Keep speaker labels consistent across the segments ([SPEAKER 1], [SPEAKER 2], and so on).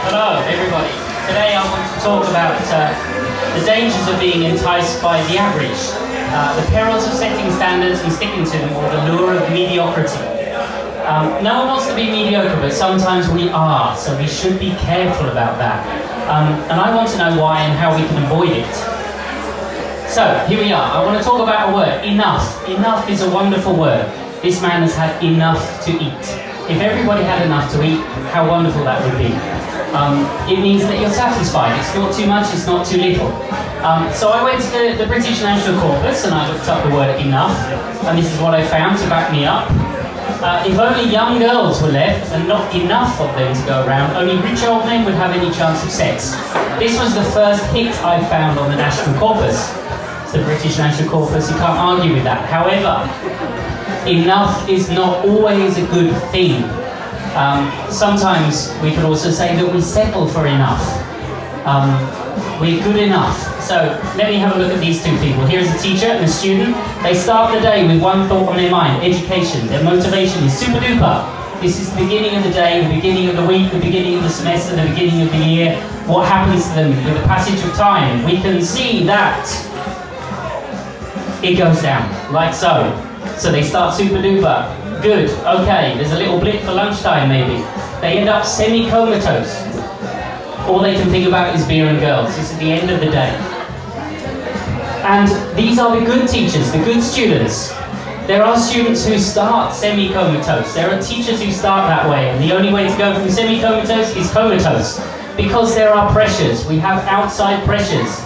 [SPEAKER 1] Hello, everybody. Today I want to talk about the dangers of being enticed by the average, the perils of setting standards and sticking to them, or the lure of mediocrity. No one wants to be mediocre, but sometimes we are, so we should be careful about that. And I want to know why and how we can avoid it. So, here we are. I want to talk about a word, enough. Enough is a wonderful word. This man has had enough to eat. If everybody had enough to eat, how wonderful that would be. It means that you're satisfied. It's not too much, it's not too little. So I went to the British National Corpus and I looked up the word enough, and this is what I found to back me up. If only young girls were left and not enough of them to go around, only rich old men would have any chance of sex. This was the first hit I found on the National Corpus. It's the British National Corpus, you can't argue with that. However, enough is not always a good thing. Sometimes we could also say that we settle for enough. We're good enough. So let me have a look at these two people. Here's a teacher and a student. They start the day with one thought on their mind, education. Their motivation is super duper. This is the beginning of the day, the beginning of the week, the beginning of the semester, the beginning of the year. What happens to them with the passage of time? We can see that it goes down, like so. So they start super duper. Good, okay, there's a little blip for lunchtime maybe. They end up semi-comatose. All they can think about is beer and girls. It's at the end of the day. And these are the good teachers, the good students. There are students who start semi-comatose. There are teachers who start that way, and the only way to go from semi-comatose is comatose. Because there are pressures. We have outside pressures.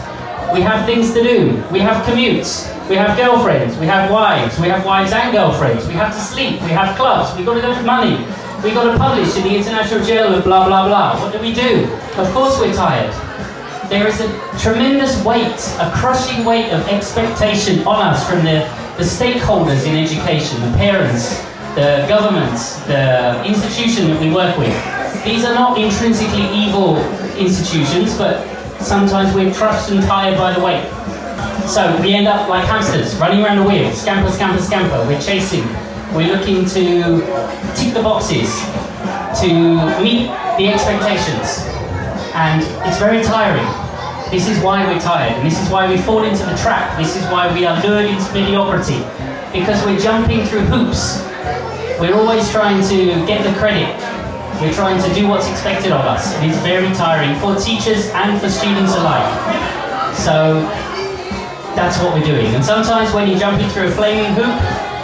[SPEAKER 1] We have things to do. We have commutes. We have girlfriends. We have wives and girlfriends. We have to sleep. We have clubs. We've got to go to money. We've got to publish in the International Journal of blah, blah, blah. What do? Of course we're tired. There is a tremendous weight, a crushing weight of expectation on us from the stakeholders in education, the parents, the governments, the institution that we work with. These are not intrinsically evil institutions, but sometimes we're crushed and tired by the weight. So we end up like hamsters, running around the wheel, scamper, scamper, scamper. We're chasing. We're looking to tick the boxes, to meet the expectations. And it's very tiring. This is why we're tired, and this is why we fall into the trap. This is why we are lured into mediocrity. Because we're jumping through hoops. We're always trying to get the credit. We're trying to do what's expected of us. And it's very tiring for teachers and for students alike. So that's what we're doing. And sometimes when you're jumping through a flaming hoop,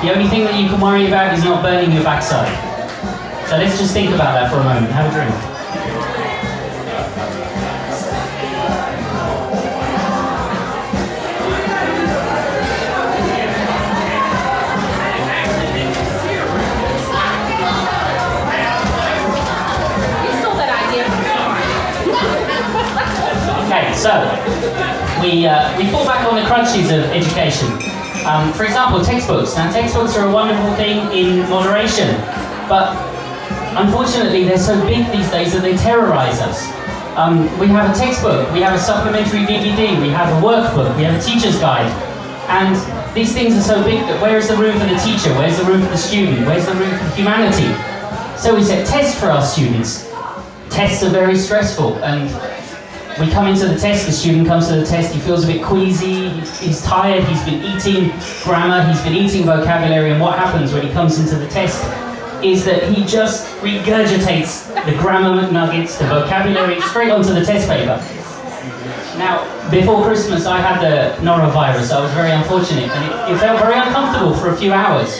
[SPEAKER 1] the only thing that you can worry about is not burning your backside. So let's just think about that for a moment. Have a drink. Okay, so we fall back on the crunches of education. For example, textbooks. Now, textbooks are a wonderful thing in moderation, but unfortunately they're so big these days that they terrorize us. We have a textbook, we have a supplementary DVD, we have a workbook, we have a teacher's guide, and these things are so big that where is the room for the teacher, where's the room for the student, where's the room for humanity? So we set tests for our students. Tests are very stressful, and we come into the test, the student comes to the test, he feels a bit queasy, he's tired, he's been eating grammar, he's been eating vocabulary, and what happens when he comes into the test is that he just regurgitates the grammar McNuggets, the vocabulary, straight onto the test paper. Now, before Christmas I had the norovirus, I was very unfortunate, and it felt very uncomfortable for a few hours.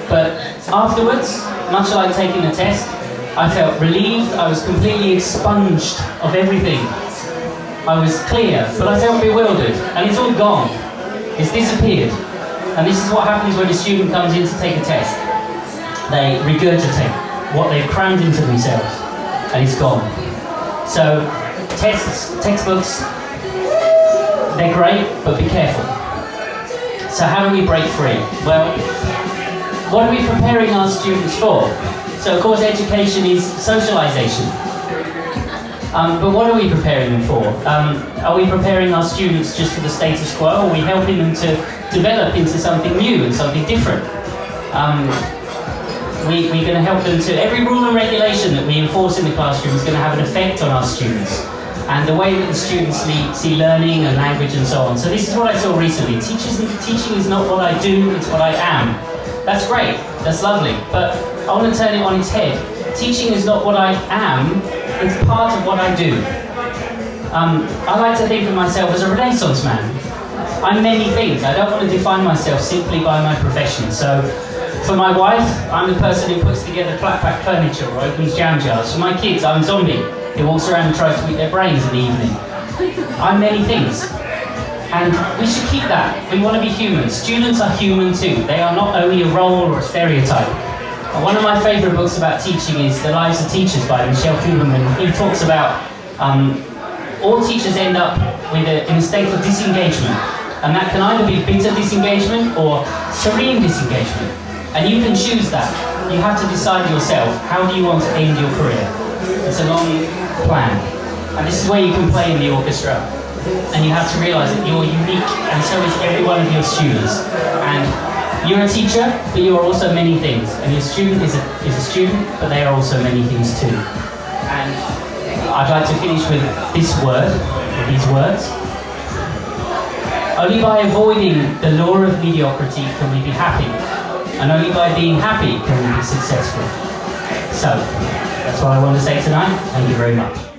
[SPEAKER 1] But afterwards, much like taking the test, I felt relieved, I was completely expunged of everything. I was clear, but I felt bewildered, and it's all gone. It's disappeared. And this is what happens when a student comes in to take a test. They regurgitate what they've crammed into themselves, and it's gone. So, tests, textbooks, they're great, but be careful. So how do we break free? Well, what are we preparing our students for? So, of course, education is socialization. But what are we preparing them for? Are we preparing our students just for the status quo, or are we helping them to develop into something new and something different? we're going to help them to, every rule and regulation that we enforce in the classroom is going to have an effect on our students. And the way that the students see learning and language and so on. So this is what I saw recently. Teaching is not what I do, it's what I am. That's great, that's lovely, but I want to turn it on its head. Teaching is not what I am, it's part of what I do. I like to think of myself as a Renaissance man. I'm many things. I don't want to define myself simply by my profession. So, for my wife, I'm the person who puts together flat-pack furniture or opens jam jars. For my kids, I'm Zombie, who walks around and tries to eat their brains in the evening. I'm many things. And we should keep that. We want to be human. Students are human too. They are not only a role or a stereotype. One of my favourite books about teaching is The Lives of Teachers by Michelle Kuberman. He talks about all teachers end up in a state of disengagement. And that can either be bitter disengagement or serene disengagement. And you can choose that. You have to decide yourself, how do you want to end your career? It's a long plan. And this is where you can play in the orchestra. And you have to realise that you're unique, and so is every one of your students. And you're a teacher, but you are also many things. And your student is a student, but they are also many things too. And I'd like to finish with this word, with these words. Only by avoiding the law of mediocrity can we be happy. And only by being happy can we be successful. So, that's what I want to say tonight. Thank you very much.